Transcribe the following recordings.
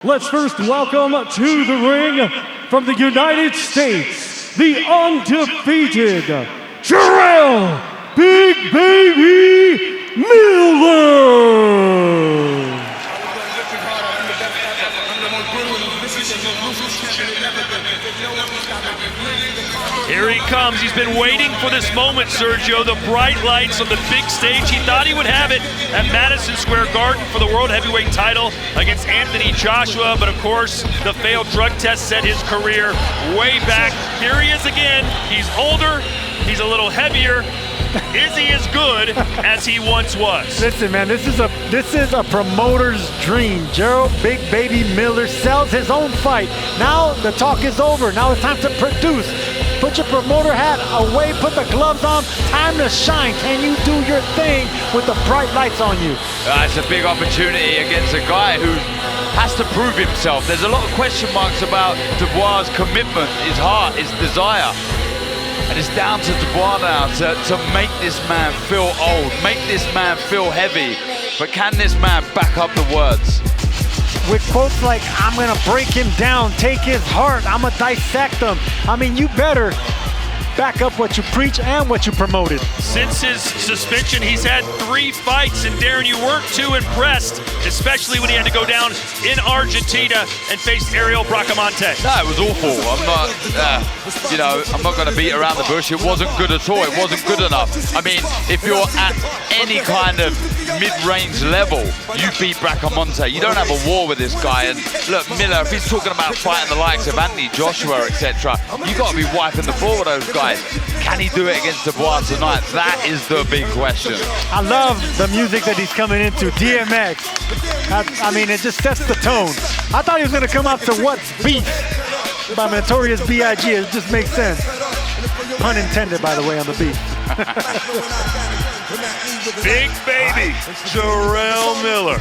Let's first welcome to the ring from the United States, the undefeated Jarrell Big Baby Miller. Here he comes. He's been waiting for this moment, Sergio. The bright lights on the big stage. He thought he would have it at Madison Square Garden for the World Heavyweight title against Anthony Joshua, but of course, the failed drug test set his career way back. Here he is again. He's older. He's a little heavier. Is he as good as he once was? Listen, man, this is a promoter's dream. Jarrell Big Baby Miller sells his own fight. Now the talk is over. Now it's time to produce. Put your promoter hat away, put the gloves on, time to shine. Can you do your thing with the bright lights on you? It's a big opportunity against a guy who has to prove himself. There's a lot of question marks about Dubois' commitment, his heart, his desire. And it's down to Dubois now to make this man feel old, make this man feel heavy. But can this man back up the words? With quotes like, I'm gonna break him down, take his heart, I'm gonna dissect him. I mean, you better back up what you preach and what you promoted. Since his suspension, he's had 3 fights, and Darren, you weren't too impressed, especially when he had to go down in Argentina and face Ariel Bracamonte. No, it was awful. I'm not going to beat around the bush. It wasn't good at all. It wasn't good enough. I mean, if you're at any kind of mid-range level, you beat Bracamonte. You don't have a war with this guy. And look, Miller, if he's talking about fighting the likes of Anthony Joshua, etc., you got to be wiping the floor with those guys. Can he do it against Dubois tonight? That is the big question. I love the music that he's coming into, DMX. I mean, it just sets the tone. I thought he was going to come out to What's Beef by Notorious B.I.G. It just makes sense. Pun intended, by the way, on the beat. Big Baby Jarrell Miller.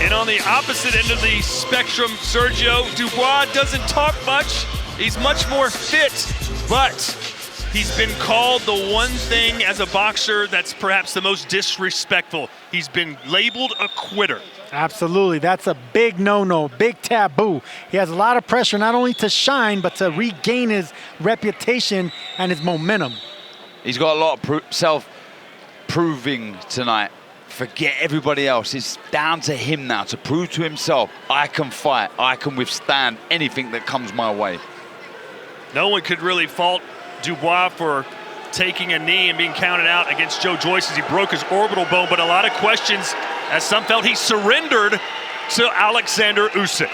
And on the opposite end of the spectrum, Sergio, Dubois doesn't talk much. He's much more fit, but he's been called the one thing as a boxer that's perhaps the most disrespectful. He's been labeled a quitter. Absolutely, that's a big no-no, big taboo. He has a lot of pressure not only to shine, but to regain his reputation and his momentum. He's got a lot of self-proving tonight. Forget everybody else. It's down to him now to prove to himself, I can fight, I can withstand anything that comes my way. No one could really fault Dubois for taking a knee and being counted out against Joe Joyce as he broke his orbital bone, but a lot of questions, as some felt he surrendered to Alexander Usyk.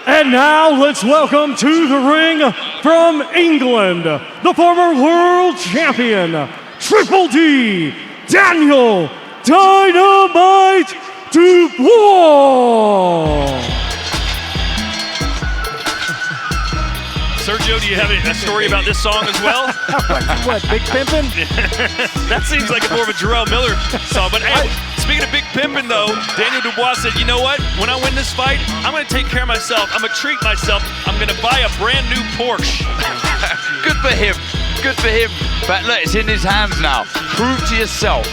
And now let's welcome to the ring from England, the former world champion, Triple D, Daniel Dynamite Dubois. Sergio, do you have a story about this song as well? What, Big Pimpin'? That seems like a more of a Jarrell Miller song. But hey, speaking of Big Pimpin' though, Daniel Dubois said, you know what? When I win this fight, I'm going to take care of myself. I'm going to treat myself. I'm going to buy a brand new Porsche. Good for him. Good for him. But look, it's in his hands now. Prove to yourself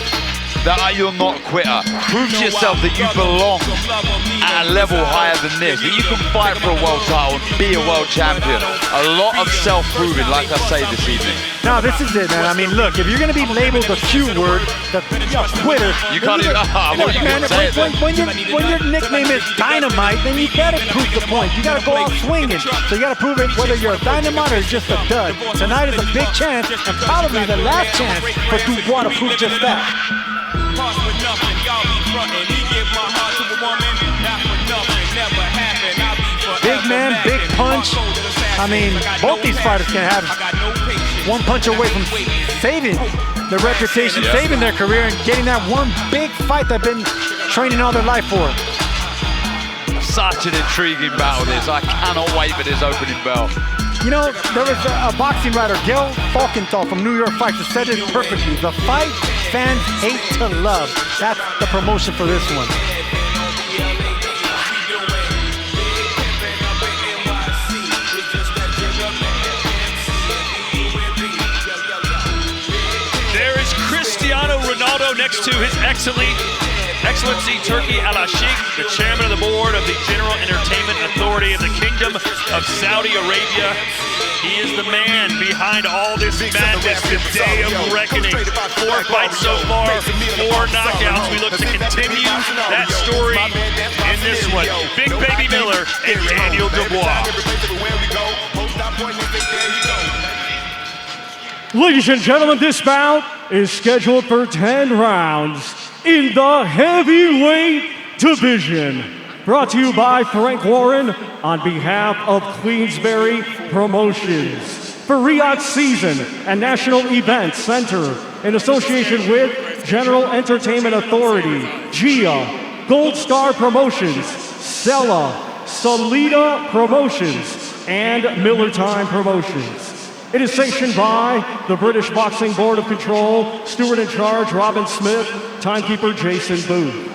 that you're not a quitter. Prove to yourself that you belong at a level higher than this, that you can fight for a world title and be a world champion. A lot of self-proving, like I say this evening. No, this is it, man. I mean, look, if you're going to be labeled the Q word, the quitter, you can't even, when your nickname is Dynamite, then you got to prove the point. You got to go out swinging. So you got to prove it whether you're a dynamite or just a dud. Tonight is a big chance, and probably the last chance for Dubois to prove just that. Big man, big punch. I mean, both these fighters can have one punch away from saving their reputation, saving their career, and getting that one big fight they've been training all their life for. Such an intriguing battle this. I cannot wait for this opening bell. You know, there was a boxing writer, Gail Falkenthal from New York Fights, that said it perfectly. The fight fans hate to love. That's the promotion for this one. thanks to His Excellency Turki Al-Sheikh, the chairman of the board of the General Entertainment Authority of the Kingdom of Saudi Arabia. He is the man behind all this madness, the day of reckoning. 4 fights so far, 4 knockouts. We look to continue that story in this one. Big Baby Miller and Daniel Dubois. Ladies and gentlemen, this bout is scheduled for 10 rounds in the heavyweight division. Brought to you by Frank Warren on behalf of Queensberry Promotions. For Riyadh Season and National Events Center in association with General Entertainment Authority, GIA, Gold Star Promotions, Sella, Salida Promotions, and Miller Time Promotions. It is sanctioned by the British Boxing Board of Control, Steward in Charge Robin Smith, Timekeeper Jason Booth.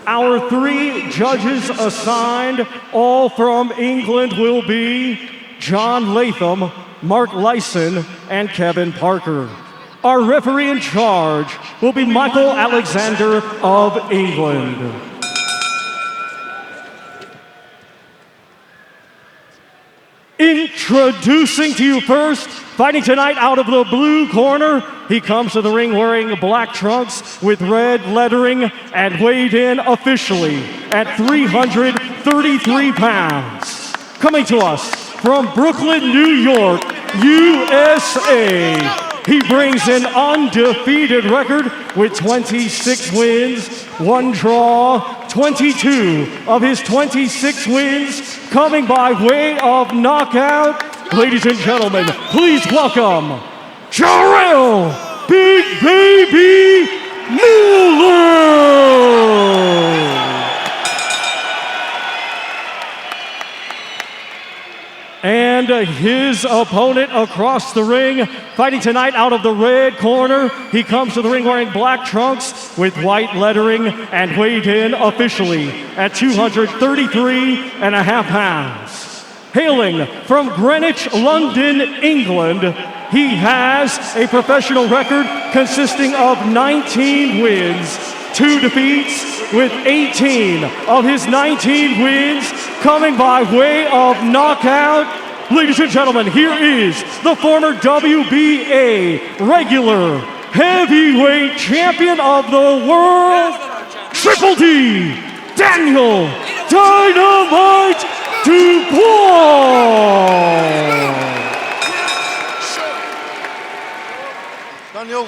Our 3 judges assigned, all from England, will be John Latham, Mark Lyson, and Kevin Parker. Our referee in charge will be Michael Alexander of England. Introducing to you first, fighting tonight out of the blue corner, he comes to the ring wearing black trunks with red lettering and weighed in officially at 333 pounds. Coming to us from Brooklyn, New York, USA, he brings an undefeated record with 26 wins, 1 draw, 22 of his 26 wins coming by way of knockout. Ladies and gentlemen, please welcome Jarrell Big Baby Miller! And his opponent across the ring, fighting tonight out of the red corner. He comes to the ring wearing black trunks with white lettering and weighed in officially at 233.5 pounds. Hailing from Greenwich, London, England, he has a professional record consisting of 19 wins, 2 defeats, with 18 of his 19 wins coming by way of knockout. Ladies and gentlemen, here is the former WBA regular heavyweight champion of the world, Triple D, Daniel Dynamite Dubois. Daniel.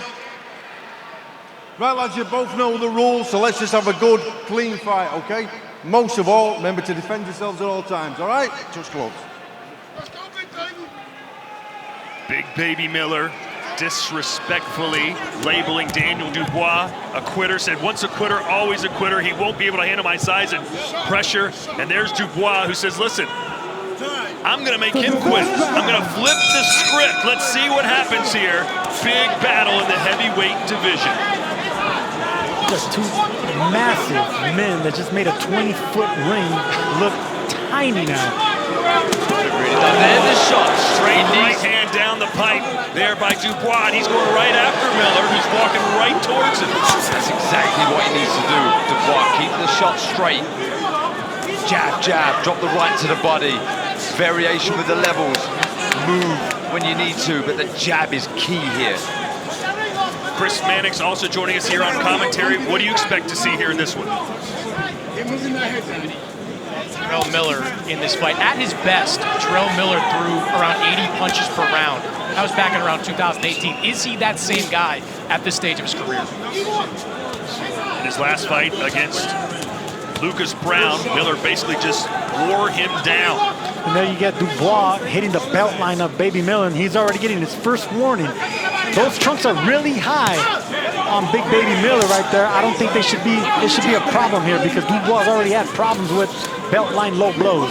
Right, lads, you both know the rules, so let's just have a good, clean fight, okay? Most of all, remember to defend yourselves at all times, all right? Just close. Big Baby Miller disrespectfully labeling Daniel Dubois a quitter, said once a quitter, always a quitter. He won't be able to handle my size and pressure. And there's Dubois who says, listen, I'm gonna make him quit. I'm gonna flip the script. Let's see what happens here. Big battle in the heavyweight division. Just 2 massive men that just made a 20-foot ring look tiny now. There's the shot, straight Right hand down the pipe there by Dubois, and he's going right after Miller, who's walking right towards him. That's exactly what he needs to do, Dubois. Keep the shot straight. Jab, jab, drop the right to the body. Variation with the levels. Move when you need to, but the jab is key here. Chris Mannix also joining us here on commentary. What do you expect to see here in this one? Jarrell Miller in this fight. At his best, Jarrell Miller threw around 80 punches per round. That was back in around 2018. Is he that same guy at this stage of his career? In his last fight against Lucas Brown, Miller basically just wore him down. And there you get Dubois hitting the belt line of Baby Miller, and he's already getting his first warning. Those trunks are really high on Big Baby Miller right there. I don't think it should be a problem here because Dubois already had problems with belt line low blows.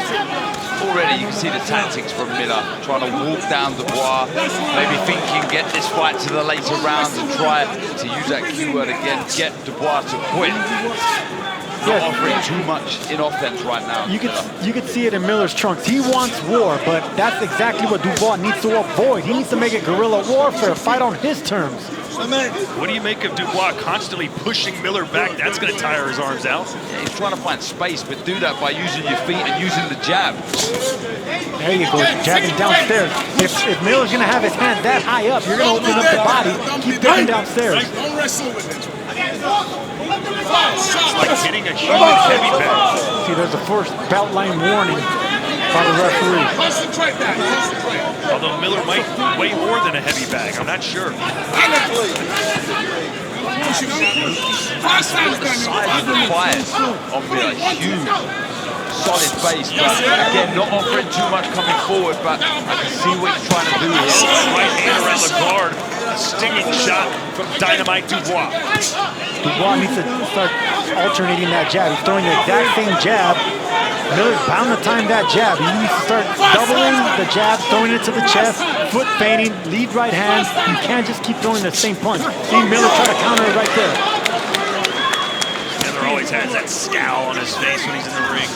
Already you can see the tactics from Miller, trying to walk down Dubois, maybe thinking get this fight to the later rounds and try to use that keyword again, get Dubois to quit. Not offering too much in offense right now. You could see it in Miller's trunks. He wants war, but that's exactly what Dubois needs to avoid. He needs to make it guerrilla warfare, fight on his terms. What do you make of Dubois constantly pushing Miller back? That's going to tire his arms out. Yeah, he's trying to find space, but do that by using your feet and using the jab. There you go, jabbing downstairs. If Miller's gonna have his hand that high up, you're gonna open up the body, keep digging downstairs. It's like hitting a human heavy bag. See, there's a first belt line warning by the referee. Although Miller might weigh more than a heavy bag, I'm not sure. The size required of Miller, huge, solid base, but again, not offering too much coming forward, but I can see what he's trying to do here. Right hand around the guard, a stinging shot from Dynamite Dubois. Dubois needs to start alternating that jab. He's throwing the exact same jab. Miller's bound to time that jab. He needs to start doubling the jab, throwing it to the chest, foot feinting, lead right hand. You can't just keep throwing the same punch. See Miller try to counter it right there. Miller always has that scowl on his face when he's in the ring.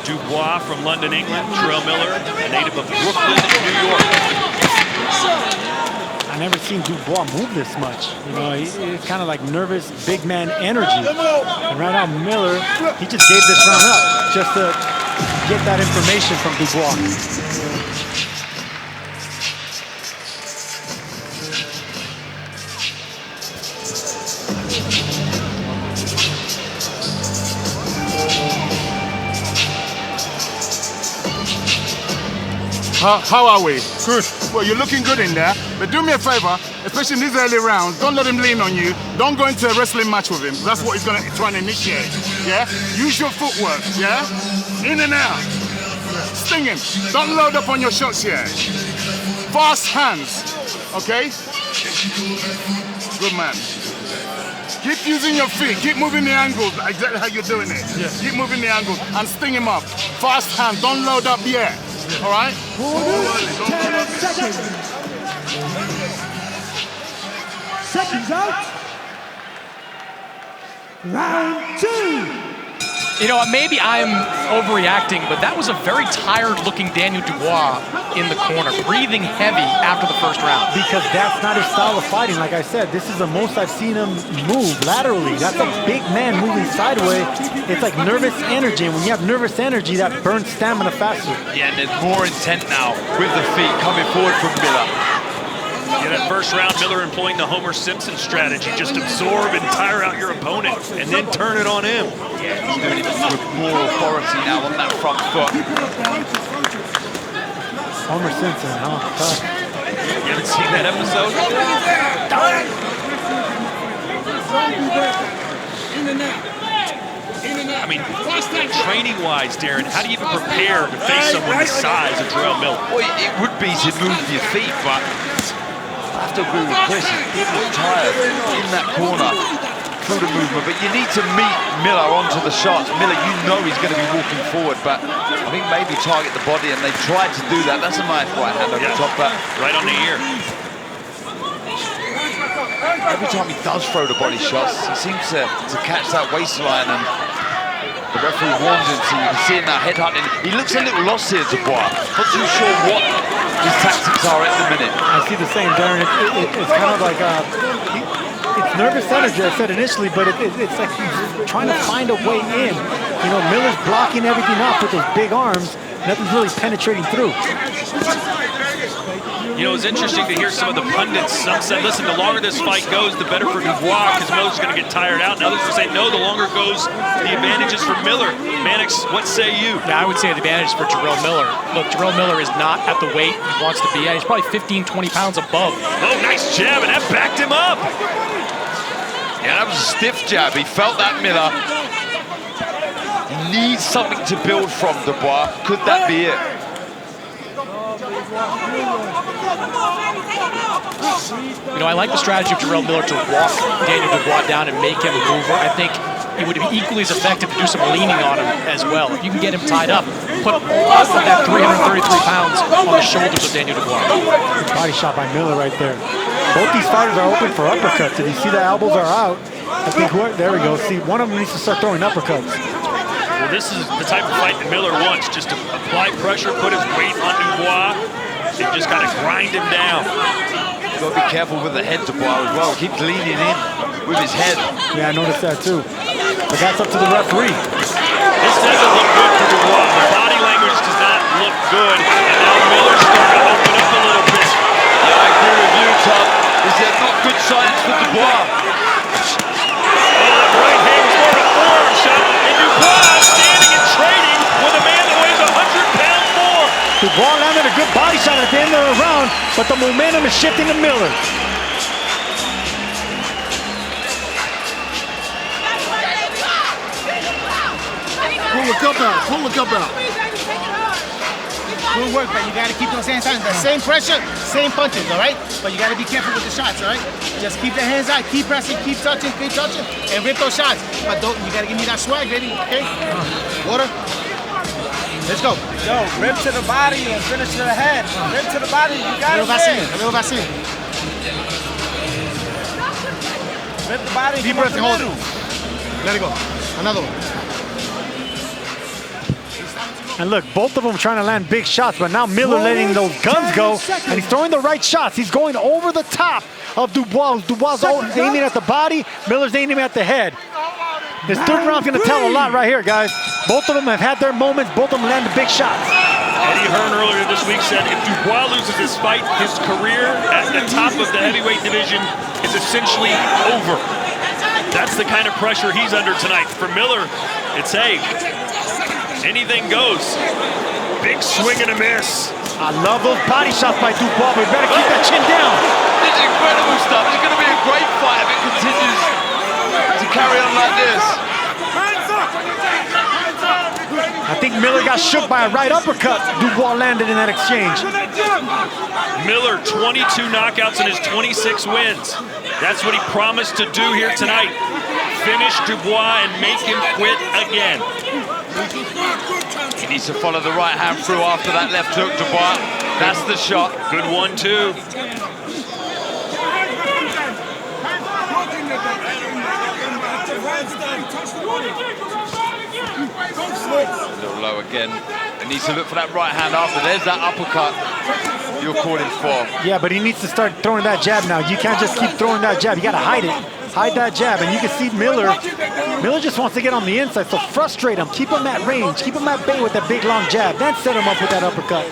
Dubois from London, England. Jarrell Miller, a native of Brooklyn, New York. I've never seen Dubois move this much. You know, he's kind of like nervous, big man energy. And right now, Miller, he just gave this round up just to get that information from Dubois. How are we? Good. Well, you're looking good in there. But do me a favor, especially in these early rounds, don't let him lean on you. Don't go into a wrestling match with him. That's what he's going to try and initiate. Yeah? Use your footwork. Yeah? In and out. Sting him. Don't load up on your shots yet. Fast hands. Okay? Good man. Keep using your feet. Keep moving the angles. Exactly how you're doing it. Yes. Keep moving the angles and sting him up. Fast hands. Don't load up yet. All right? 10 seconds. Seconds out. Round 2. You know, maybe I'm overreacting, but that was a very tired-looking Daniel Dubois in the corner, breathing heavy after the first round. Because that's not his style of fighting. Like I said, this is the most I've seen him move laterally. That's a big man moving sideways. It's like nervous energy, and when you have nervous energy, that burns stamina faster. Yeah, and there's more intent now with the feet coming forward from Miller. In that first round, Miller employing the Homer Simpson strategy. Just absorb and tire out your opponent and then turn it on him. Yeah, he's doing it with more authority now on that front foot. Homer Simpson, huh? Tough. You haven't seen that episode? I mean, training-wise, Darren, how do you even prepare to face someone the size of Jarrell Miller? Well, it would be to move your feet, but I have to agree with Chris. He looked tired in that corner through the movement, but you need to meet Miller onto the shots. Miller, you know he's going to be walking forward, but I think maybe target the body, and they tried to do that. That's a nice right hand over the top, but right on the ear. Every time he does throw the body shots, he seems to catch that waistline, and the referee warns him, so you can see him now headhunting. He looks a little lost here, Dubois. Not too sure what his tactics are at the minute. I see the same, Darren. It's kind of like it's nervous energy, I said initially, but it's like he's trying to find a way in. You know, Miller's blocking everything up with his big arms. Nothing's really penetrating through. You know, it's interesting to hear some of the pundits. Some said, listen, the longer this fight goes, the better for Dubois, because Miller's going to get tired out. And others will say, no, the longer it goes, the advantage is for Miller. Mannix, what say you? Yeah, I would say the advantage is for Jarrell Miller. Look, Jarrell Miller is not at the weight he wants to be at. He's probably 15, 20 pounds above. Oh, nice jab, and that backed him up. Yeah, that was a stiff jab. He felt that, Miller. He needs something to build from, Dubois. Could that be it? You know, I like the strategy of Jarrell Miller to walk Daniel Dubois down and make him a mover. I think it would be equally as effective to do some leaning on him as well. If you can get him tied up, put all of that 333 pounds on the shoulders of Daniel Dubois. Body shot by Miller right there. Both these fighters are open for uppercuts. If you see the elbows are out, I think there we go. See, one of them needs to start throwing uppercuts. Well, this is the type of fight that Miller wants, just to apply pressure, put his weight on Dubois, and just kind of grind him down. You've got to be careful with the head, Dubois, as well. Keeps leaning in with his head. Yeah, I noticed that too. But that's up to the referee. This doesn't look good for Dubois. The body language does not look good. And now Miller's starting to open up a little bit. Yeah, I agree with you, Tom. Is there not good signs for Dubois? That right hand was more of a forearm shot. And Dubois standing and trading with a man that weighs 100 pounds more. Dubois landed a good body shot at the end of the round, but the momentum is shifting to Miller. Pull the cup out. Pull the cup out. Good work, but you gotta keep those hands out. The same pressure, same punches, all right? But you gotta be careful with the shots, all right? Just keep the hands out, keep pressing, keep touching, and rip those shots. But don't, you gotta give me that swag, baby, okay? Water. Let's go. Yo, rip to the body and finish to the head. Rip to the body, you got it. A little vaccine. Rip the body. Deep breath and hold it. Let it go. Another one. And look, both of them trying to land big shots, but now Miller letting those guns go, and he's throwing the right shots. He's going over the top of Dubois. Dubois aiming at the body, Miller's aiming at the head. This third round's gonna tell a lot right here, guys. Both of them have had their moments, both of them landed big shots. Eddie Hearn earlier this week said if Dubois loses this fight, his career at the top of the heavyweight division is essentially over. That's the kind of pressure he's under tonight. For Miller, it's hey, anything goes. Big swing and a miss. I love those body shots by Dubois, but we better keep that chin down. This is incredible stuff. It's going to be a great fight if it continues to carry on like this. I think Miller got shook by a right uppercut Dubois landed in that exchange. Miller, 22 knockouts in his 26 wins. That's what he promised to do here tonight. Finish Dubois and make him quit again. He needs to follow the right hand through after that left hook, Dubois. That's the shot. Good one, too. A little low again. He needs to look for that right hand after. There's that uppercut you're calling for. Yeah, but he needs to start throwing that jab now. You can't just keep throwing that jab. You got to hide it. Hide that jab, and you can see Miller just wants to get on the inside, so frustrate him. Keep him at range. Keep him at bay with that big, long jab. Then set him up with that uppercut.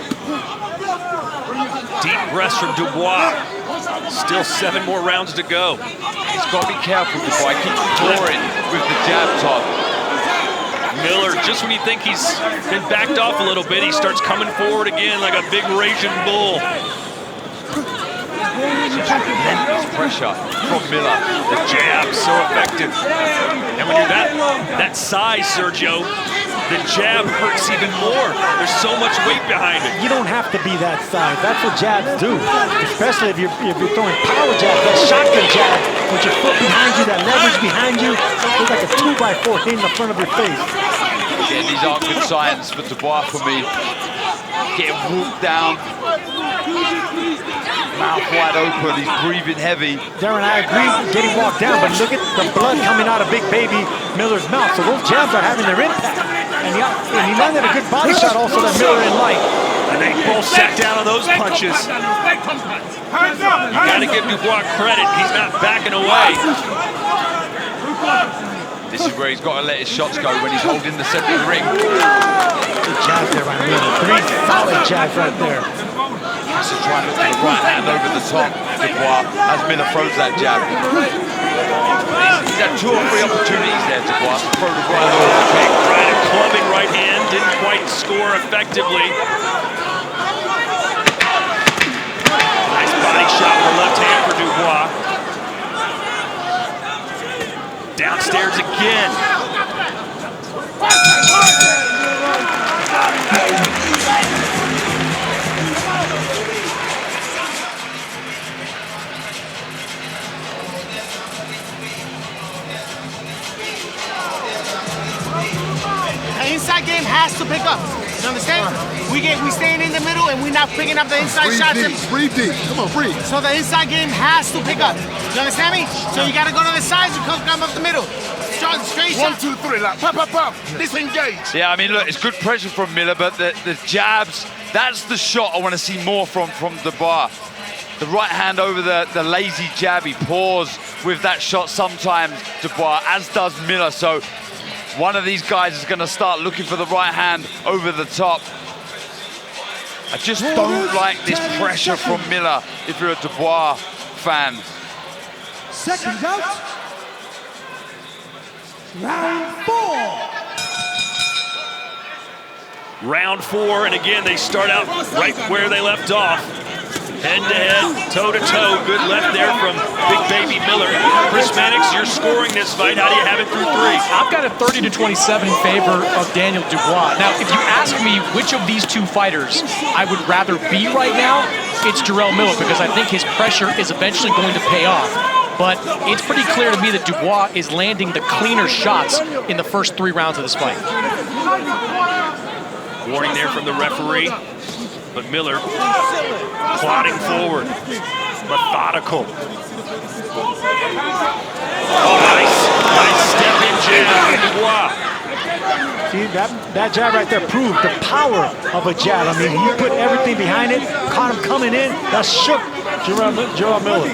Deep breaths from Dubois. Still 7 more rounds to go. He's got to be careful, Dubois. Keep touring with the jab, Tom. Miller, just when you think he's been backed off a little bit, he starts coming forward again like a big raging bull. Tremendous pressure from Miller. The jab, so effective. And when you're that size, Sergio, the jab hurts even more. There's so much weight behind it. You don't have to be that size. That's what jabs do, especially if you're throwing power jabs, that shotgun jab, with your foot behind you, that leverage behind you. It's like a 2x4 hitting the front of your face. Yeah, these aren't good signs for Dubois for me. Getting walked down. Mouth wide open, he's breathing heavy. Darren, I agree, getting walked down, but look at the blood coming out of Big Baby Miller's mouth. So those jabs are having their impact. And he landed a good body shot also that Miller didn't like. And they both sat down on those punches. You gotta give Dubois credit, he's not backing away. This is where he's got to let his shots go when he's holding the center of the ring. Good jabs there by Miller. 3 solid jabs right there. Has to try and look for the right hand over the top, Dubois, as Miller throws that jab. He's had 2 or 3 opportunities there, Dubois, to throw the right over the kick. Right, a clubbing right hand, didn't quite score effectively. Nice body shot with the left hand for Dubois. Downstairs again. The inside game has to pick up. You understand? We staying in the middle and we're not picking up the inside shots. Breathe deep. Come on, breathe. So the inside game has to pick up. You understand me? So you gotta go to the sides and come up the middle. Straight shot. 1, 2, 3, like pop, pop, pop. Disengage. Yeah, I mean, look, it's good pressure from Miller, but the jabs, that's the shot I want to see more from Dubois. The right hand over the lazy jab, he paws with that shot sometimes, Dubois, as does Miller. So one of these guys is going to start looking for the right hand over the top. I just don't like this pressure from Miller if you're a Dubois fan. Seconds out. Round 4. Round 4, and again, they start out right where they left off. Head-to-head, toe-to-toe, good left there from Big Baby Miller. Chris Mannix, you're scoring this fight. How do you have it through 3? I've got a 30-27 in favor of Daniel Dubois. Now, if you ask me which of these two fighters I would rather be right now, it's Jarrell Miller, because I think his pressure is eventually going to pay off. But it's pretty clear to me that Dubois is landing the cleaner shots in the first 3 rounds of this fight. Warning there from the referee, but Miller plodding forward, methodical. Oh, nice step-in jab from Dubois. See, that jab right there proved the power of a jab. I mean, he put everything behind it, caught him coming in, that shook Jarrell Miller.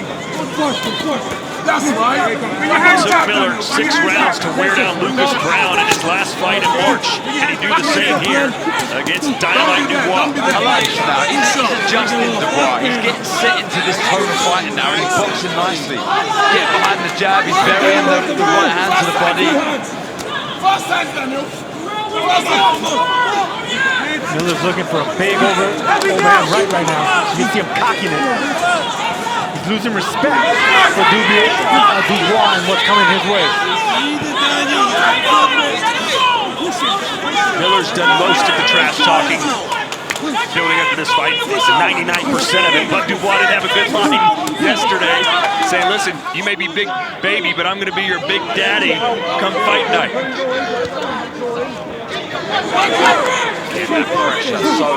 That's right. It took Miller 6 rounds to wear down Lucas Brown in his last fight in March. Can he do the same here against Dynamite Dubois? I like it now. He's adjusting Dubois. He's getting set into this tone of fighting now, and he's boxing nicely. Get behind the jab, he's burying the right hand to the body. Miller's looking for a big overhand right now. You see him cocking it. He's losing respect for Dubois and what's coming his way. Miller's done most of the trash talking building up to this fight. 99% of it, but Dubois didn't have a good line yesterday saying, listen, you may be Big Baby, but I'm going to be your Big Daddy come fight night. That pressure so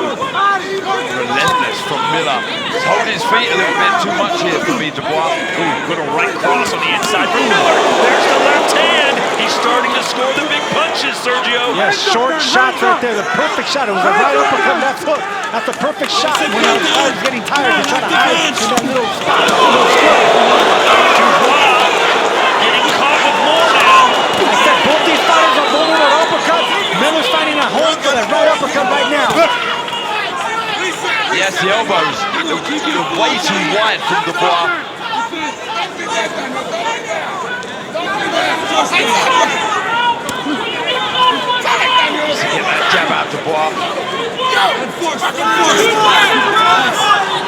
relentless from Miller. He's holding his feet a little bit too much here for me, Dubois. Ooh, little right cross on the inside from Miller. There's the left hand. He's starting to score the big punches, Sergio. Yeah, short shots right there. The perfect shot. It was a right uppercut, left hook. That's the perfect shot when the fighter's getting tired. He's trying to hide in that little spot, little square. Dubois getting caught with more now. I said both these fighters are moving with uppercuts. Miller's finding a home for that right uppercut right now. Yes, the elbows. They're way too wide from Dubois. Get that jab out, Dubois.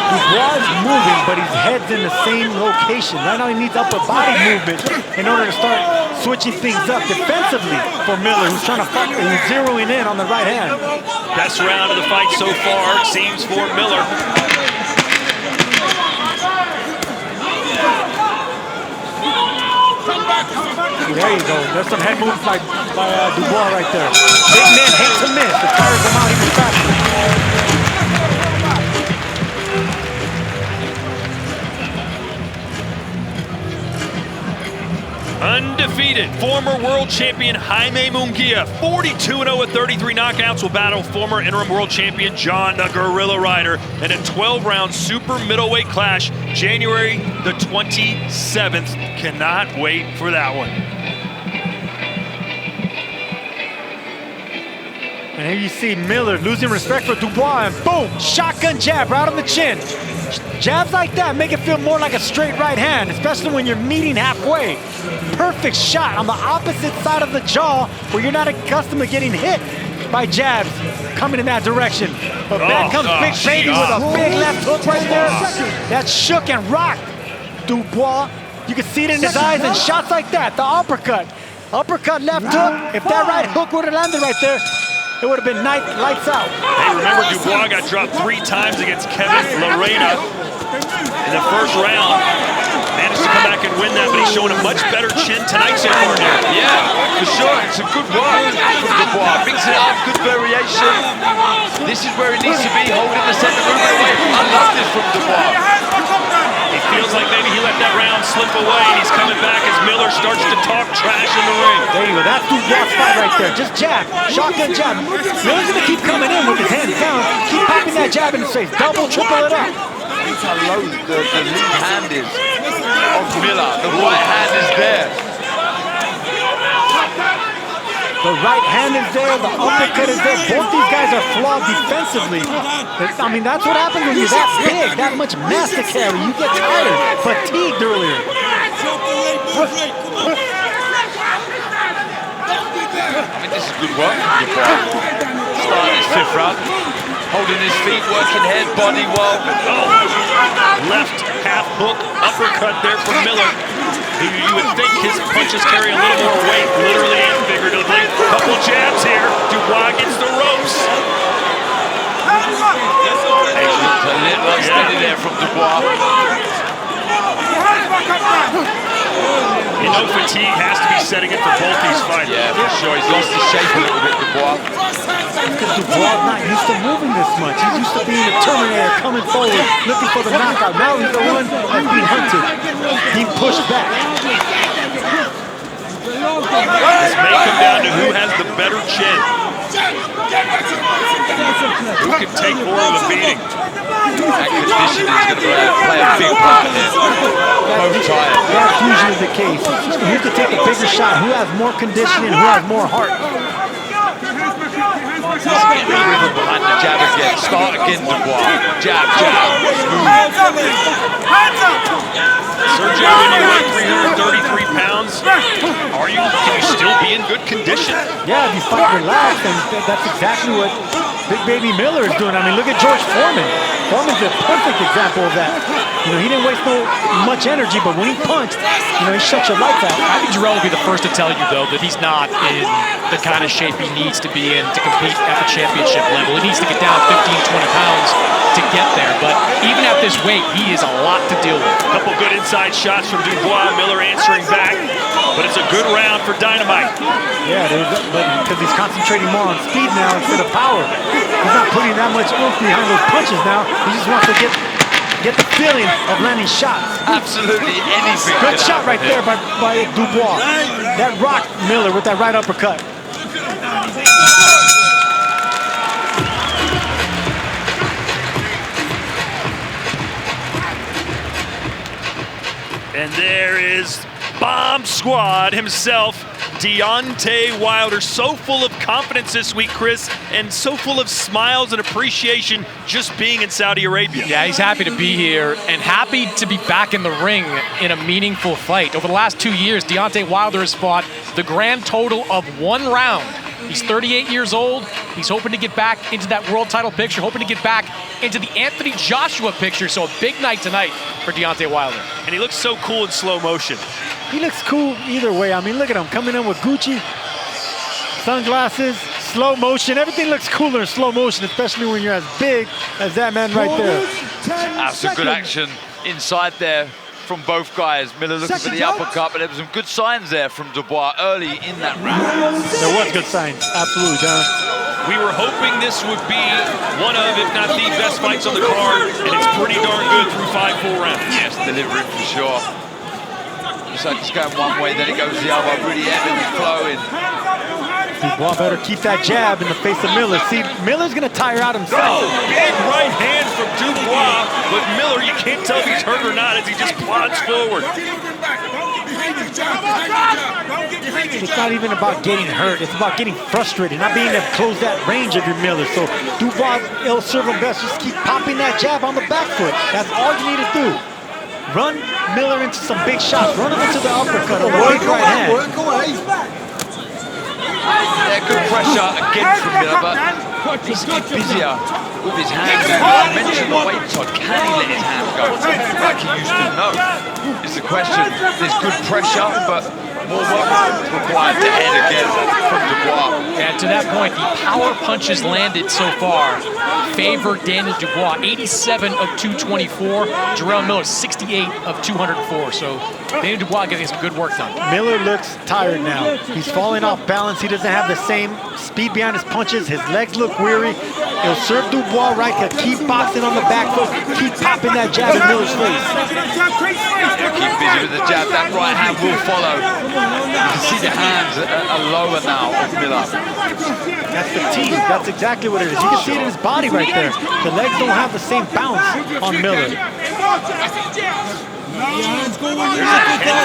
Dubois is moving, but his head's in the same location. Right now he needs upper body movement in order to start switching things up defensively for Miller, who's trying to fight, who's zeroing in on the right hand. Best round of the fight so far, it seems, for Miller. There you go. There's some head moves by Dubois right there. Big men hate to miss. The tires come out even faster. Undefeated, former world champion Jaime Munguia, 42-0 with 33 knockouts, will battle former interim world champion John the Gorilla Ryder in a 12-round super middleweight clash, January the 27th. Cannot wait for that one. And here you see Miller losing respect for Dubois, and boom, shotgun jab right on the chin. Jabs like that make it feel more like a straight right hand, especially when you're meeting halfway. Perfect shot on the opposite side of the jaw where you're not accustomed to getting hit by jabs coming in that direction. But back comes Big Baby with a big left hook right there. That shook and rocked Dubois. You can see it in his eyes, and shots like that, the uppercut. Uppercut, left hook. If that right hook would have landed right there, it would have been lights out. Hey, remember Dubois got dropped 3 times against Kevin Lorena in the first round. Managed to come back and win that, but he's showing a much better chin tonight so far here. Yeah, for sure. It's a good work from Dubois. Mixing it up, good variation. This is where he needs to be, holding the center movement away. I love this from Dubois. He Feels like maybe he let that round slip away, and he's coming back as Miller starts to talk trash in the ring. There you go. That's Dubois' fight right there. Just jab. Shotgun jab. Miller's going to keep coming in with his hands down. Keep popping that jab in his face. Double, triple it up. Look how low the lead hand is of Miller. The right hand is there. The right hand is there, the uppercut is there. Both these guys are flawed defensively. I mean, that's what happens when you're that big, that much mass to carry. You get tired, fatigued earlier. I mean, this is good work from Dubois. Starting his 5th round. Holding his feet, working head, body well. Left half hook, uppercut there from Miller. You would think his punches carry a little more weight, literally and figuratively. Couple jabs here. Dubois gets the ropes. A little unsteady there from Dubois. You know fatigue has to be setting in for both these fighters. Yeah, for sure. He's lost his shape a little bit, Dubois. Because Dubois not used to moving this much. He's used to being a Terminator, coming forward, looking for the knockout. Now he's the one that's being hunted, being pushed back. This may come down to who has the better chin. Who can take more of the beating? That conditioning is going to play a big part in it. Both tired. That's usually the case. Who can take a bigger shot? Who has more conditioning? Who has more heart? Get the rhythm behind the jab again. Start again, Dubois. Jab, jab. Sergio, when you weigh 333 pounds, can you still be in good condition? Yeah, if you fight relaxed, and that's exactly what Big Baby Miller is doing. I mean, look at George Foreman. Foreman's a perfect example of that. You know, he didn't waste much energy, but when he punched, you know, he shut your lights out. I think Jarrell will be the first to tell you, though, that he's not in the kind of shape he needs to be in to compete at the championship level. He needs to get down 15, 20 pounds to get there. But even at this weight, he is a lot to deal with. A couple good inside shots from Dubois. Miller answering back. But it's a good round for Dynamite. Yeah, but because he's concentrating more on speed now instead of power. He's not putting that much oomph behind those punches now. He just wants to get the feeling of landing shots. Absolutely anything. Good shot right there by Dubois. That rocked Miller with that right uppercut. And there is Bomb Squad himself, Deontay Wilder. So full of confidence this week, Chris, and so full of smiles and appreciation just being in Saudi Arabia. Yeah, he's happy to be here and happy to be back in the ring in a meaningful fight. Over the last 2 years, Deontay Wilder has fought the grand total of 1 round. He's 38 years old. He's hoping to get back into that world title picture, hoping to get back into the Anthony Joshua picture. So a big night tonight for Deontay Wilder. And he looks so cool in slow motion. He looks cool either way. I mean, look at him coming in with Gucci, sunglasses, slow motion. Everything looks cooler in slow motion, especially when you're as big as that man right there. That's some good action inside there from both guys. Miller looking for the uppercut, but there were some good signs there from Dubois early in that round. There was good signs, absolutely, John. We were hoping this would be one of, if not the best fights on the card, and it's pretty darn good through 5 full rounds. Yes, delivering for sure. So it's going one way, then it goes the other, really ebbing and flowing. Dubois better keep that jab in the face of Miller. See, Miller's gonna tire out himself. Oh, big right hand from Dubois, but Miller, you can't tell if he's hurt or not as he just plods forward. It's not even about getting hurt, it's about getting frustrated, not being able to close that range of your Miller. So Dubois, it'll serve him best, just keep popping that jab on the back foot. That's all you need to do. Run Miller into some big shots, run him into the uppercut or the big right hand. Yeah, good pressure again from Miller, but he's a bit busier with his hands. You mentioned the weight side. Can he let his hands go like he used to? No. It's the question. There's good pressure, but more work required to end again from Dubois. And to that point, the power punches landed so far favor Daniel Dubois. 87 of 224. Jarrell Miller, 68 of 204. So Daniel Dubois getting some good work done. Miller looks tired now. He's falling off balance. He doesn't have the same speed behind his punches. His legs look weary. It'll serve Dubois right to keep boxing on the back foot, keep popping that jab in Miller's face. Keep busy with the jab. That right hand will follow. You can see the hands are lower now of Miller. That's fatigue. That's exactly what it is. You can see it in his body right there. The legs don't have the same bounce on Miller. Head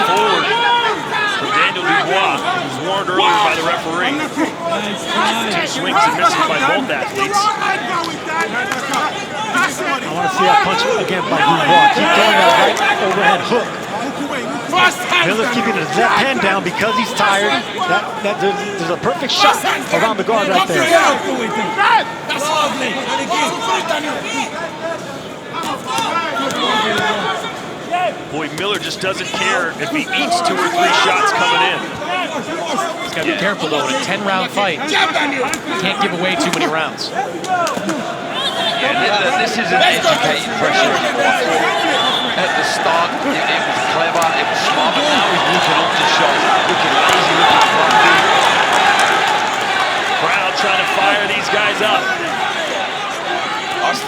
forward from Daniel Dubois, who was warned earlier by the referee. 2 swings and misses by both athletes. I want to see that punch again by Dubois. Keep throwing that right overhead hook. Miller's keeping his left hand down because he's tired. There's a perfect shot around the guard right there. Boy, Miller just doesn't care if he eats 2 or 3 shots coming in. He's got to be careful though. In a 10-round fight, can't give away too many rounds. Yeah, this is an educated pressure. At the start, it was clever, it was smart, but now he's looking up to shots, looking lazy, looking clumsy. Crowd trying to fire these guys up.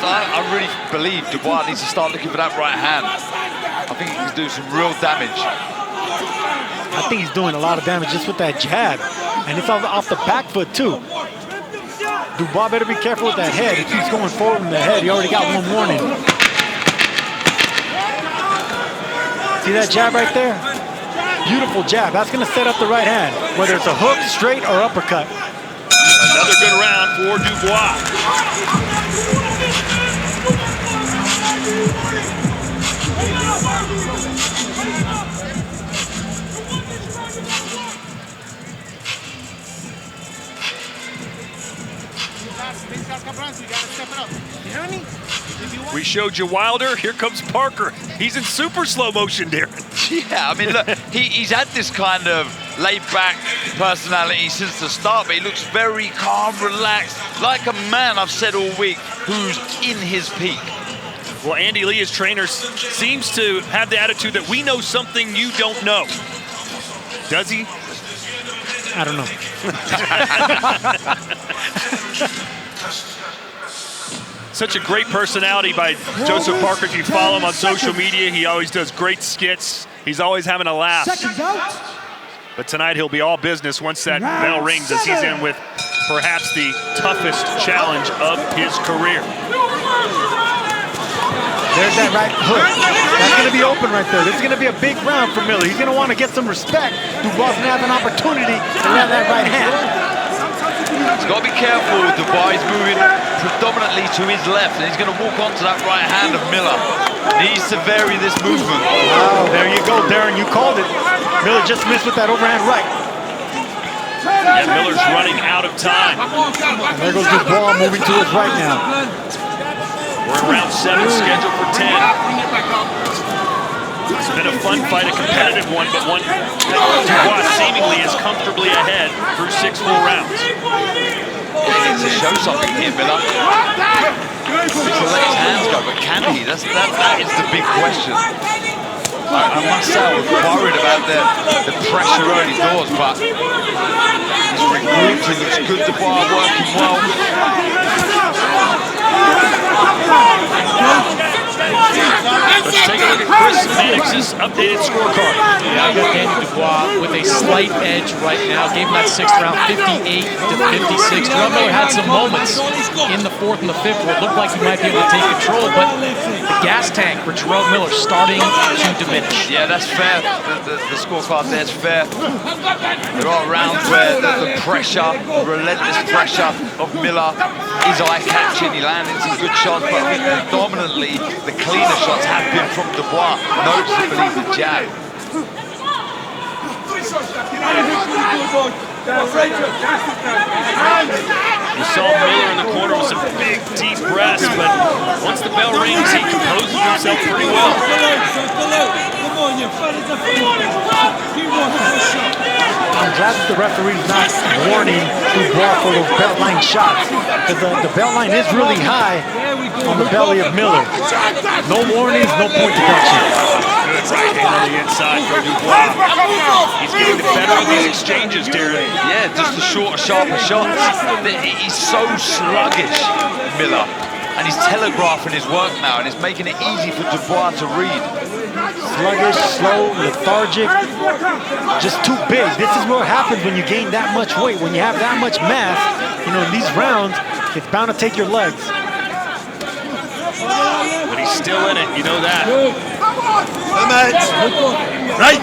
I really believe Dubois needs to start looking for that right hand. I think he can do some real damage. I think he's doing a lot of damage just with that jab. And it's off the back foot too. Dubois better be careful with that head. He keeps going forward in the head. He already got 1 warning. See that jab right there? Beautiful jab. That's going to set up the right hand, whether it's a hook, straight, or uppercut. Another good round for Dubois. We showed you Wilder. Here comes Parker. He's in super slow motion, Darren. Yeah, I mean, look, he's had this kind of laid-back personality since the start, but he looks very calm, relaxed, like a man, I've said all week, who's in his peak. Well, Andy Lee, his trainer, seems to have the attitude that we know something you don't know. Does he? I don't know. Such a great personality by Joseph Parker. If you follow him on social media, he always does great skits. He's always having a laugh. But tonight he'll be all business once that bell rings, as he's in with perhaps the toughest challenge of his career. There's that right hook. That's going to be open right there. This is going to be a big round for Miller. He's going to want to get some respect. Dubois going to have an opportunity to land that right hand. He's got to be careful. Dubois is moving predominantly to his left, and he's going to walk onto that right hand of Miller. Needs to vary this movement. Oh, there you go, Darren. You called it. Miller just missed with that overhand right. And Miller's running out of time. And there goes Dubois moving to his right now. We're in round 7, scheduled for 10. It's been a fun fight, a competitive one, but one that Dubois seemingly is comfortably ahead through 6 full rounds. He needs to show something here, Miller. He's to let his hands go, but can he? That is the big question. I must say, I was worried about the pressure early doors, but he's regrouped, he looks good, Dubois working well. Let's take a look at Chris Mannix's updated scorecard. Yeah, I got Daniel Dubois with a slight edge right now. Gave him that 6th round, 58 to 56. Jarrell Miller had some moments in the 4th and the 5th where it looked like he might be able to take control, but the gas tank for Jarrell Miller starting to diminish. Yeah, that's fair. The scorecard there's fair. There are rounds where the pressure, the relentless pressure of Miller is eye-catching. He landed some good shots, but I think predominantly the cleaner shots have been from Dubois, noticeably the jab. You saw Miller in the corner with some big, deep breaths, but once the bell rings, he composes himself pretty well. I'm glad that the referee's not warning Dubois for those belt line shots, because the belt line is really high on the belly of Miller. No warnings, no point deduction. Right hand on the inside for Dubois. He's getting the better of these exchanges, Darren. Yeah, just the shorter, sharper shots. He's so sluggish, Miller. And he's telegraphing his work now, and it's making it easy for Dubois to read. Sluggish, slow, lethargic, just too big. This is what happens when you gain that much weight. When you have that much mass, you know, in these rounds, it's bound to take your legs. But he's still in it, you know that. Right.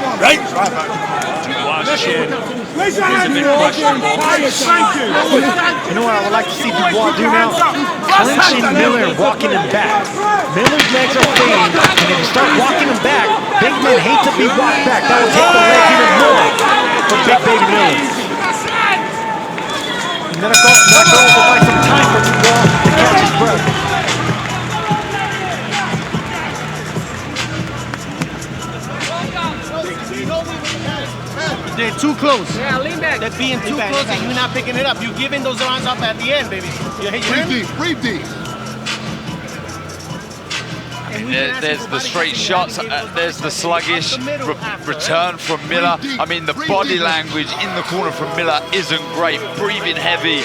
Dubois' chin is a bit questionable. You know what I would like to see Dubois do now? Clinching Miller and walking him back. Miller's legs are fading, and if you start walking him back, big men hate to be walked back. That will take the legs even more for Big Baby Miller. And then I could also buy some time for Dubois to catch his breath. They're too close. Yeah, lean back. They're being too close and you're not picking it up. You're giving those rounds up at the end, baby. Breathe deep. There's the straight shots, there's the sluggish return from Miller. I mean, the body language in the corner from Miller isn't great, breathing heavy.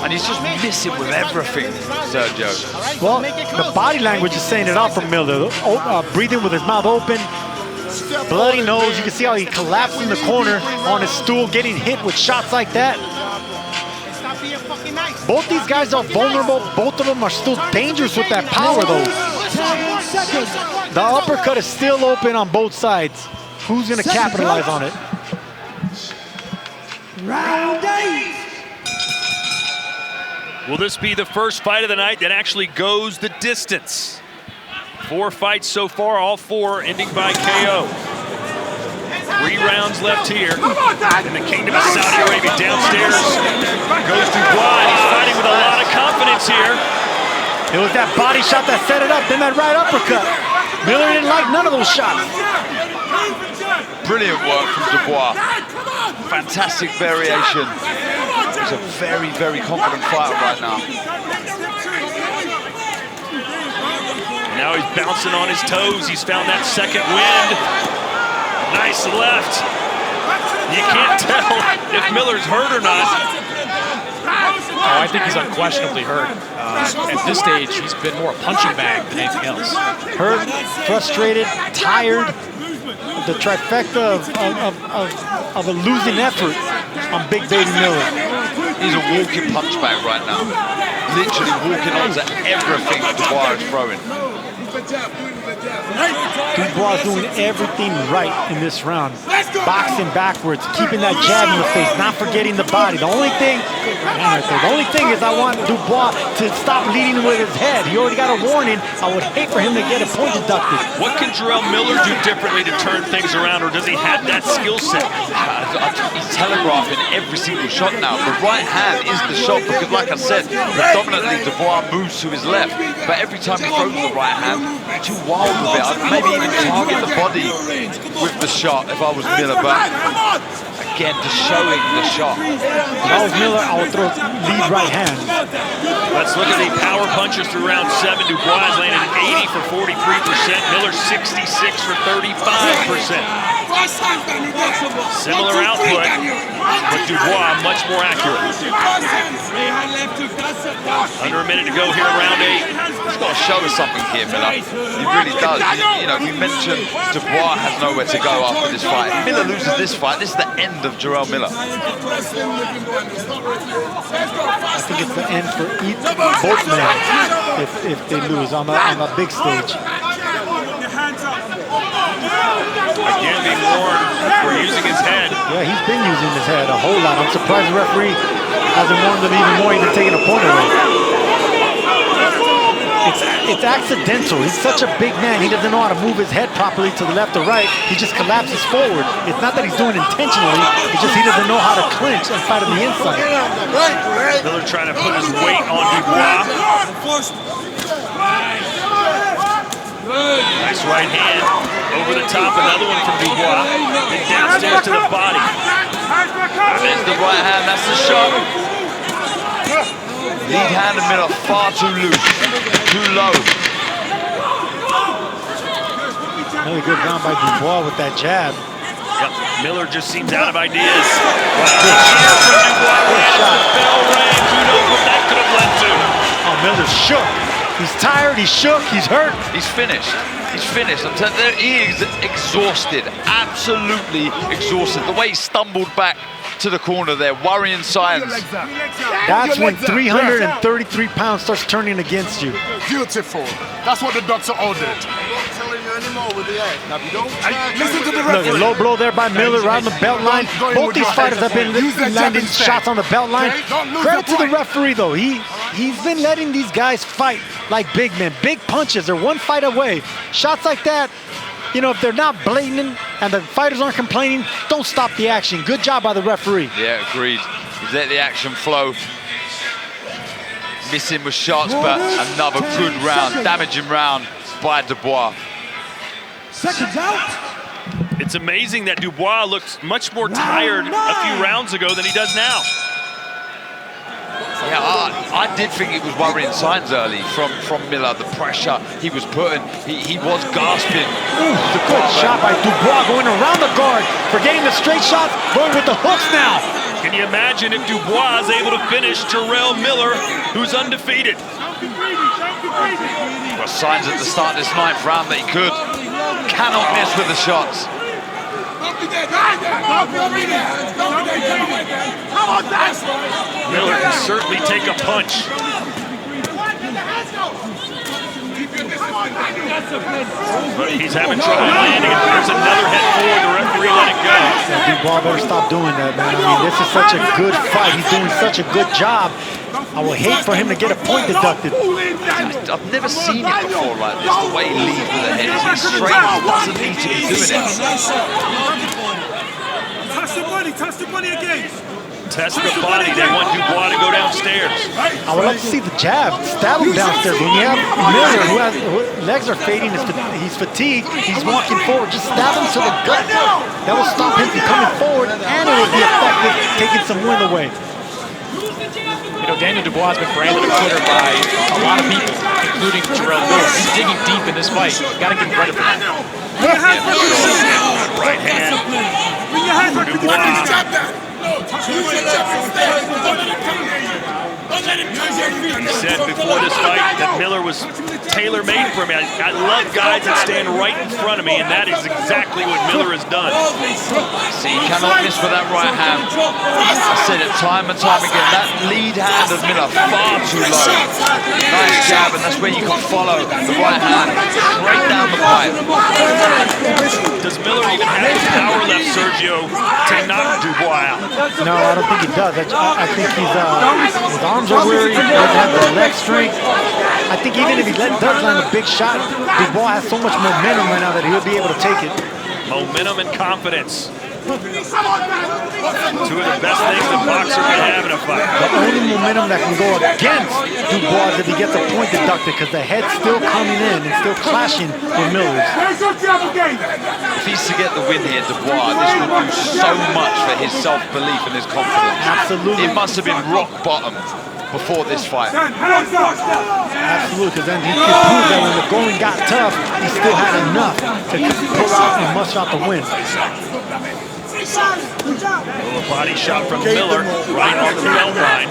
And he's just missing with everything, Sergio. Well, the body language is saying it all from Miller. Breathing with his mouth open, bloody nose. You can see how he collapsed in the corner on his stool, getting hit with shots like that. Both these guys are vulnerable. Both of them are still dangerous with that power, though. The uppercut is still open on both sides. Who's going to capitalize on it? Round 8. Will this be the first fight of the night that actually goes the distance? 4 fights so far, all 4 ending by KO. 3 rounds left here in the Kingdom of Saudi Arabia. Downstairs goes Dubois, and he's fighting with a lot of confidence here. It was that body shot that set it up, then that right uppercut. Miller didn't like none of those shots. Brilliant work from Dubois. Fantastic variation. He's a very, very confident fighter right now. Now he's bouncing on his toes. He's found that second wind. Nice left. You can't tell if Miller's hurt or not. Oh, I think he's unquestionably hurt. At this stage, he's been more a punching bag than anything else. Hurt, frustrated, tired. The trifecta of a losing effort on Big Baby Miller. He's a walking punch bag right now. Literally walking onto everything Dubois is throwing. Dubois doing everything right in this round. Boxing backwards, keeping that jab in the face, not forgetting the body. The only thing is I want Dubois to stop leading with his head. He already got a warning. I would hate for him to get a point deducted. What can Jarrell Miller do differently to turn things around, or does he have that skill set? He's telegraphing every single shot now. The right hand is the shot because, like I said, predominantly Dubois moves to his left. But every time he throws the right hand, too wild with it. I'd maybe even target the body with the shot if I was Miller, but again, just showing the shot. If I was Miller, I would throw lead right hand. Let's look at the power punches through round 7. Dubois landed 80 for 43%, Miller 66 for 35%. Similar output, but Dubois much more accurate. Under a minute to go here in round 8. He's got to show us something here, Miller. He really does. You know, we mentioned Dubois has nowhere to go after this fight. If Miller loses this fight, this is the end of Jarrell Miller. I think it's the end for both men if they lose on the big stage. Again, being warned for using his head. Yeah, he's been using his head a whole lot. I'm surprised the referee hasn't warned him even more, even taking a point away. It's accidental. He's such a big man. He doesn't know how to move his head properly to the left or right. He just collapses forward. It's not that he's doing it intentionally. It's just he doesn't know how to clinch and fight on the inside. Miller trying to put his weight on Dubois. Nice right hand over the top. Another one from Dubois. And downstairs to the body. There's the right hand. That's the shot. Lead hand of Miller far too loose, too low. Really good round by Dubois with that jab. Yep. Miller just seems out of ideas. Cheer from Dubois right as the bell rang. Who knows what that could have led to? Oh, Miller's shook. He's tired, he's shook, he's hurt. He's finished. He's finished. I'm telling you, he is exhausted. Absolutely exhausted. The way he stumbled back to the corner there, worrying signs. That's when 333 pounds starts turning against you. Beautiful. That's what the doctor ordered. Listen to the Look, referee. a low blow there by Miller around the belt line. Both these fighters have been landing shots on the belt line. Credit to the referee, though. He's been letting these guys fight like big men. Big punches. They're one fight away. Shots like that, you know, if they're not blatant and the fighters aren't complaining, don't stop the action. Good job by the referee. Yeah, agreed. He's let the action flow. Missing with shots, but another good round, damaging round by Dubois. Seconds out. It's amazing that Dubois looks much more tired a few rounds ago than he does now. Yeah, I did think it was worrying signs early from Miller, the pressure he was putting. He was gasping. Ooh, the good shot by Dubois going around the guard, forgetting the straight shots, going with the hooks now. Can you imagine if Dubois is able to finish Jarrell Miller, who's undefeated? Well, signs at the start of this ninth round that he could. Cannot miss with the shots. Miller can certainly take a punch. But he's having trouble landing it. There's another head forward. The referee let it go. Dubois better stop doing that, man. I mean, this is such a good fight. He's doing such a good job. I would hate for him to get a point deducted. I've never seen it before like this. The way he leads with the head is straight. He doesn't need to be doing it. Touch the body again. Test the body. They want Dubois to go downstairs. I would like to see the jab. Stab him downstairs. When you have Miller, whose legs are fading, he's fatigued, he's walking forward, just stab him to the gut. That will stop him from coming forward, and it will be effective, taking some wind away. You know, Daniel Dubois has been branded a quitter by a lot of people, including Jarrell Miller. He's digging deep in this fight. Got to give him credit for that. Right hand. Dubois. He said before this fight that Miller was tailor-made for me. I love guys that stand right in front of me, and that is exactly what Miller has done. See, he cannot miss with that right hand. I said it time and time again, that lead hand of Miller far too low. Nice jab, and that's where you can follow the right hand straight down the pipe. Does Miller even have the power left, Sergio, to knock Dubois out? No, I don't think he does. I think his arms are weary. He doesn't have the leg strength. I think even if he does land a big shot, Dubois has so much momentum right now that he'll be able to take it. Momentum and confidence. Two of the best things a boxer can have in a fight. The only momentum that can go against Dubois is if he gets a point deducted, because the head's still coming in and still clashing with Miller's. If he's to get the win here, Dubois, this will do so much for his self-belief and his confidence. Absolutely. It must have been rock bottom before this fight. Absolutely, because then he could prove that when the going got tough, he still had enough to pull out and muster out the win. A body shot from Miller right on the belt line.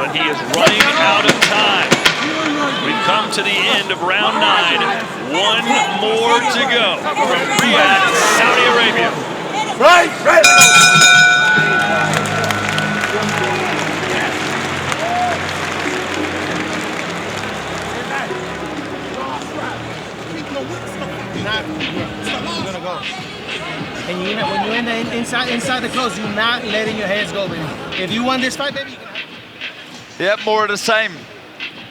But he is running out of time. We've come to the end of round 9. One more to go from Riyadh, Saudi Arabia. Right. And when you're inside the close, you're not letting your hands go, baby. If you won this fight, baby, you can have it. Yep, more of the same.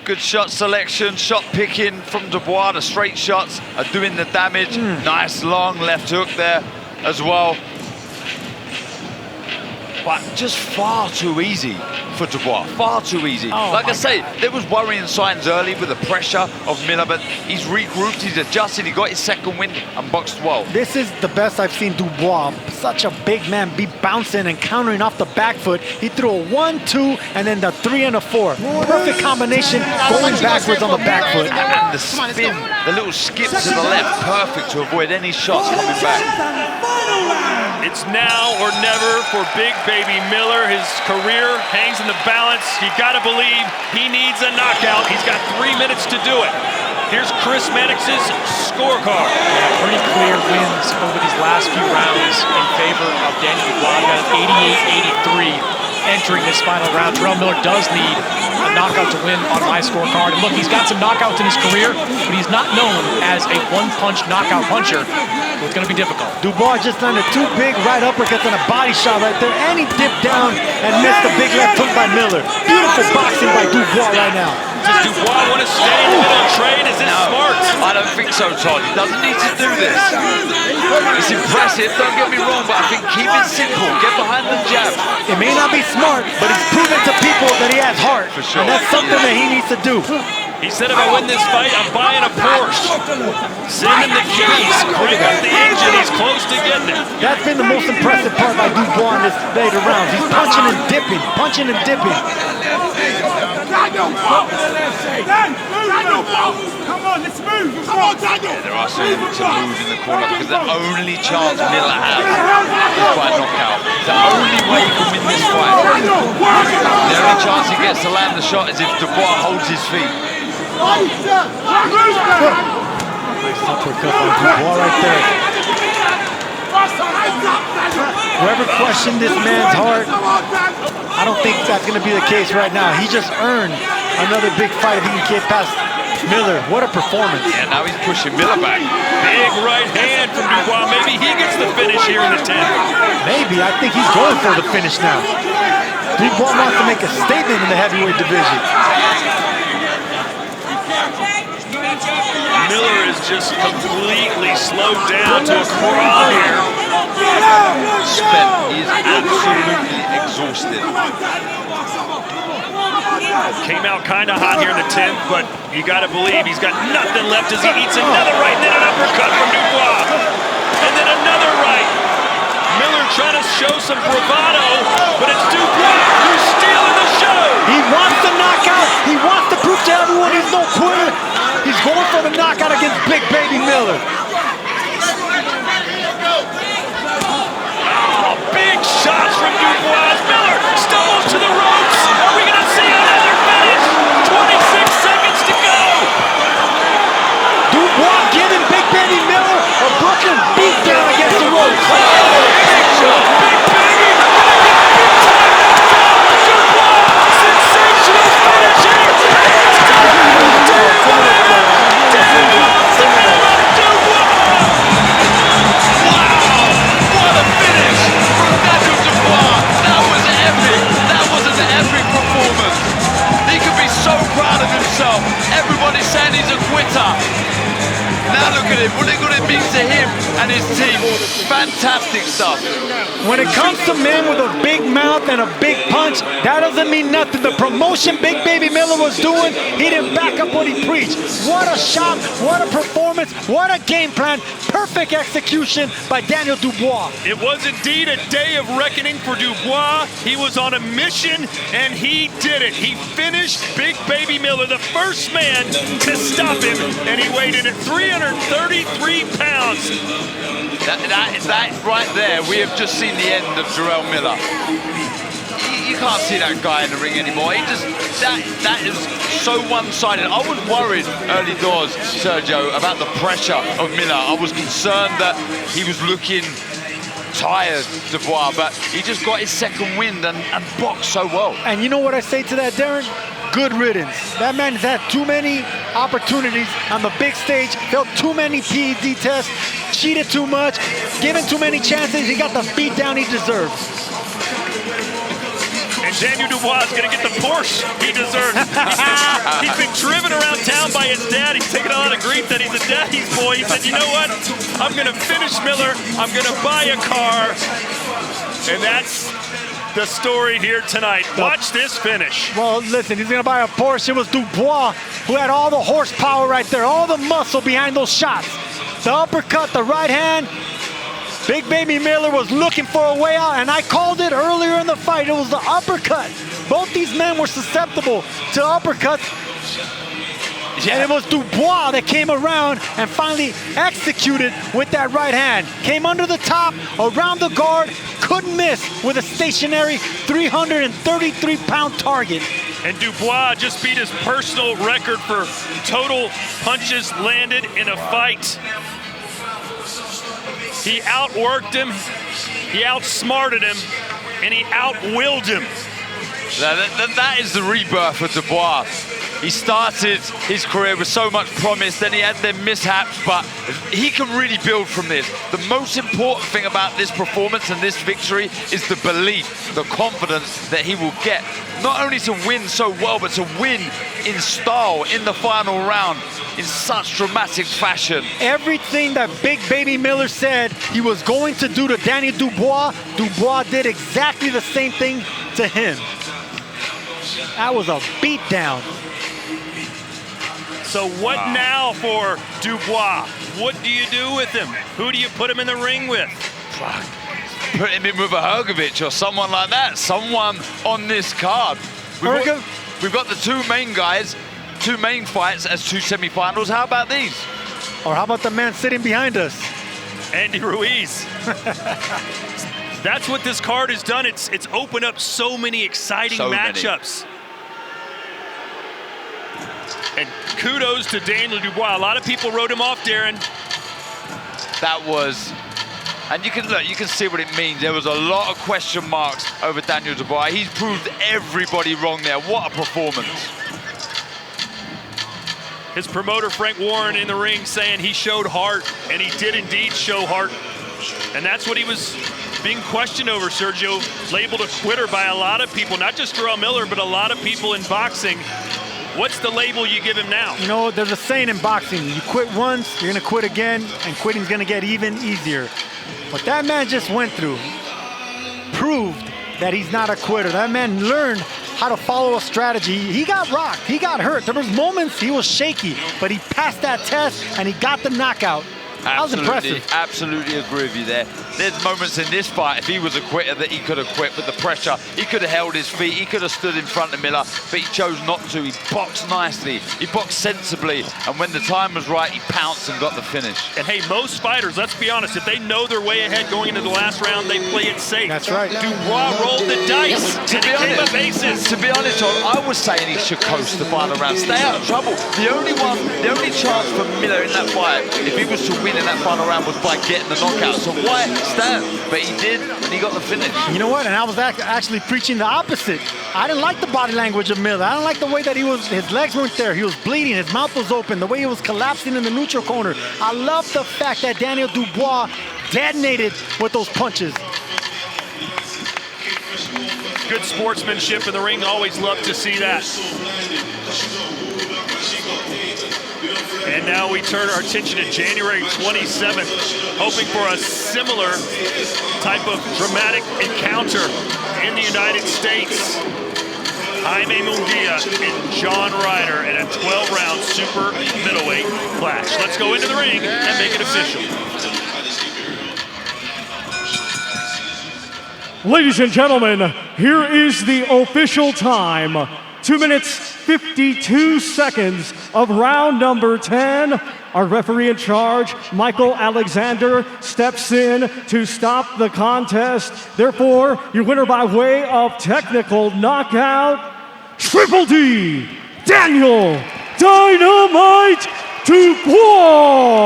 Good shot selection, shot picking from Dubois. The straight shots are doing the damage. Nice long left hook there as well. but just far too easy for Dubois, far too easy. Oh, like I say, there was worrying signs early with the pressure of Miller, but he's regrouped, he's adjusted, he got his second win and boxed well. This is the best I've seen Dubois, such a big man, be bouncing and countering off the back foot. He threw a 1-2 and then the 3 and a 4. Perfect combination, going backwards on the back foot. And the spin, the little skip to the left, perfect to avoid any shots coming back. It's now or never for Big Baby Miller. His career hangs in the balance. You gotta believe he needs a knockout. He's got 3 minutes to do it. Here's Chris Mannix's scorecard. Yeah, pretty clear wins over these last few rounds in favor of Daniel Dubois. 88-83 entering this final round. Jarrell Miller does need a knockout to win on my scorecard. And look, he's got some knockouts in his career, but he's not known as a one-punch knockout puncher. So it's going to be difficult. Dubois just landed 2 big right uppercuts and a body shot right there, and he dipped down and missed the big left hook by Miller. Beautiful boxing by Dubois right now. Does Dubois want to stay in the middle trade? Is it smart? I don't think so, Todd. He doesn't need to do this. It's impressive, don't get me wrong, but I think keep it simple. Get behind the jab. It may not be smart, but he's proven to people that he has heart. For sure. And that's something that he needs to do. He said, if I win this fight, I'm buying a Porsche. Send him the keys, crank up the engine. He's close to getting it. That's been the most impressive part by Dubois in this later rounds. He's punching and dipping, punching and dipping. Come on, let's move. Come on, Daniel. There are some to move in the corner because the only chance Miller has is by knockout. The only way he can win this fight. The only chance he gets to land the shot is if Dubois holds his feet. Nice uppercut by Dubois right there. Whoever questioned this man's heart, I don't think that's going to be the case right now. He just earned another big fight if he can get past Miller. What a performance. Yeah, now he's pushing Miller back. Big right hand from Dubois. Maybe he gets the finish here in the 10th. Maybe. I think he's going for the finish now. Dubois wants to make a statement in the heavyweight division. Miller is just completely slowed down to a crawl here. Spent. He is absolutely exhausted. Came out kind of hot here in the 10th, but you got to believe he's got nothing left as he eats another right, then an uppercut from Dubois. And then another right. Miller trying to show some bravado, but it's Dubois who's stealing the show. He wants the knockout. He wants to prove to everyone he's no quitter. He's going for the knockout against Big Baby Miller. Oh, big shots from Dubois. Miller stumbles to the ropes. Are we going to see another finish? 26 seconds to go. Dubois giving Big Baby Miller a Brooklyn beat down against the ropes. Big shot. Big Baby. Dubois. Sensational finish here. Everybody's saying he's a quitter. Now look at him, what it means to him and his team. Fantastic stuff. When it comes to men with a big mouth and a big punch, that doesn't mean nothing. The promotion Big Baby Miller was doing, he didn't back up what he preached. What a shot, what a performance, what a game plan. Perfect execution by Daniel Dubois. It was indeed a day of reckoning for Dubois. He was on a mission, and he did it. He finished Big Baby Miller, the first man to stop him, and he weighed in at 333 pounds. That right there, we have just seen the end of Jarrell Miller. You can't see that guy in the ring anymore. That is so one-sided. I was worried early doors, Sergio, about the pressure of Miller. I was concerned that he was looking tired, Dubois, but he just got his second wind and boxed so well. And you know what I say to that, Darren? Good riddance. That man has had too many opportunities on the big stage, failed too many PED tests, cheated too much, given too many chances. He got the beat down he deserves. And Daniel Dubois is going to get the Porsche he deserves. He's been driven around town by his dad. He's taken a lot of grief that he's a daddy's boy. He said, you know what? I'm going to finish Miller. I'm going to buy a car. And that's the story here tonight. Watch this finish. Well, listen, he's going to buy a Porsche. It was Dubois who had all the horsepower right there, all the muscle behind those shots. The uppercut, the right hand. Big Baby Miller was looking for a way out, and I called it earlier in the fight. It was the uppercut. Both these men were susceptible to uppercuts. And it was Dubois that came around and finally executed with that right hand. Came under the top, around the guard, couldn't miss with a stationary 333-pound target. And Dubois just beat his personal record for total punches landed in a fight. He outworked him, he outsmarted him, and he outwilled him. That is the rebirth of Dubois. He started his career with so much promise, then he had their mishaps, but he can really build from this. The most important thing about this performance and this victory is the belief, the confidence that he will get. Not only to win so well, but to win in style in the final round in such dramatic fashion. Everything that Big Baby Miller said he was going to do to Daniel Dubois, Dubois did exactly the same thing to him. That was a beatdown. So what now for Dubois? What do you do with him? Who do you put him in the ring with? Put him in with a Hrgovic or someone like that. Someone on this card. We've got the two main guys, two main fights as two semifinals. How about these? Or how about the man sitting behind us? Andy Ruiz. That's what this card has done. It's opened up so many exciting matchups. And kudos to Daniel Dubois. A lot of people wrote him off, Darren. That was, and you can look, you can see what it means. There was a lot of question marks over Daniel Dubois. He's proved everybody wrong there. What a performance. His promoter, Frank Warren, in the ring saying he showed heart, and he did indeed show heart. And that's what he was being questioned over, Sergio. Labeled a quitter by a lot of people, not just Jarrell Miller, but a lot of people in boxing. What's the label you give him now? You know, there's a saying in boxing, you quit once, you're gonna quit again, and quitting's gonna get even easier. What that man just went through proved that he's not a quitter. That man learned how to follow a strategy. He got rocked, he got hurt. There was moments he was shaky, but he passed that test and he got the knockout. That was impressive. Absolutely agree with you there. There's moments in this fight, if he was a quitter, that he could have quit with the pressure. He could have held his feet. He could have stood in front of Miller, but he chose not to. He boxed nicely. He boxed sensibly. And when the time was right, he pounced and got the finish. And hey, most fighters, let's be honest, if they know they're way ahead going into the last round, they play it safe. That's right. Dubois rolled the dice. To be honest, John, I was saying he should coast the final round. Stay out of trouble. The only chance for Miller in that fight, if he was to win in that final round, was by getting the knockout. So why stand? But he did, and he got the finish. You know what? And I was actually preaching the opposite. I didn't like the body language of Miller. I didn't like the way that his legs weren't there. He was bleeding, his mouth was open, the way he was collapsing in the neutral corner. I love the fact that Daniel Dubois detonated with those punches. Good sportsmanship in the ring. Always love to see that. And now we turn our attention to January 27th, hoping for a similar type of dramatic encounter in the United States. Jaime Munguia and John Ryder in a 12-round super middleweight clash. Let's go into the ring and make it official. Ladies and gentlemen, here is the official time. 2 minutes, 52 seconds of round number 10. Our referee in charge, Michael Alexander, steps in to stop the contest. Therefore, your winner by way of technical knockout, Triple D, Daniel Dynamite Dubois.